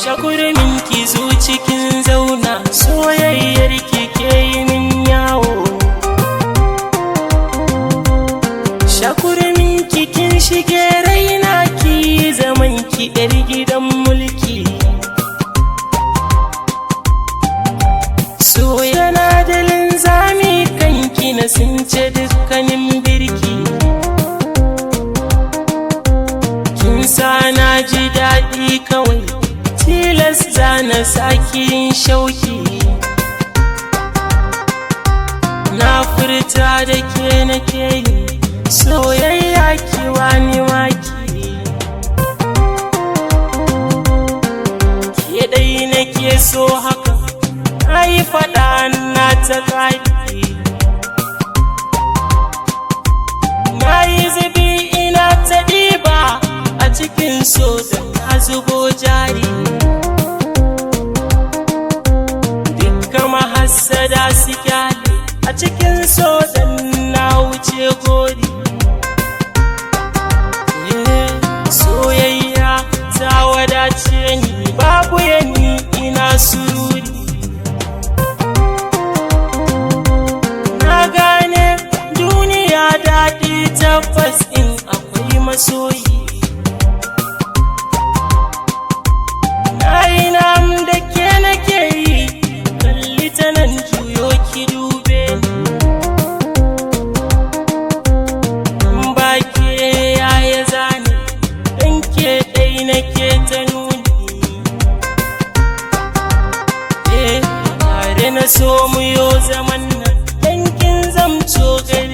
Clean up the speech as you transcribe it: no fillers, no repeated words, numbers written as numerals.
Shakurmin ki zo cikin zauna, soyayyar ki ke yi min yawo. Shakurmin ki kin shige raina, ki zaman ki yar gidan mulki. So yana da linzami kanki na sunce dukkanin birki. Kin sa na ji daɗi kawai, tilas zana saki yin shauki. Na furta da ke nake yi, soyayya ki wani maki. Ke dai nake so haka, na yi faɗa na ta ƙaƙi. Na yi zubi ina ta ɗiba a cikin so da na zubo jari. Hassada su kyale a cikin so dan na wuce gori. Soyayya ta wadace ni, babu yani ina sururi. Na gane duniya daɗi tabbas in akwai masoyi. Na yi nam da ke nake yi, ta nan juyo ki dube ni. Ba ke yaya zane, dan ke ɗai nake ta nuni. Tare na so mu yo zaman nan, dan kin zamto gari.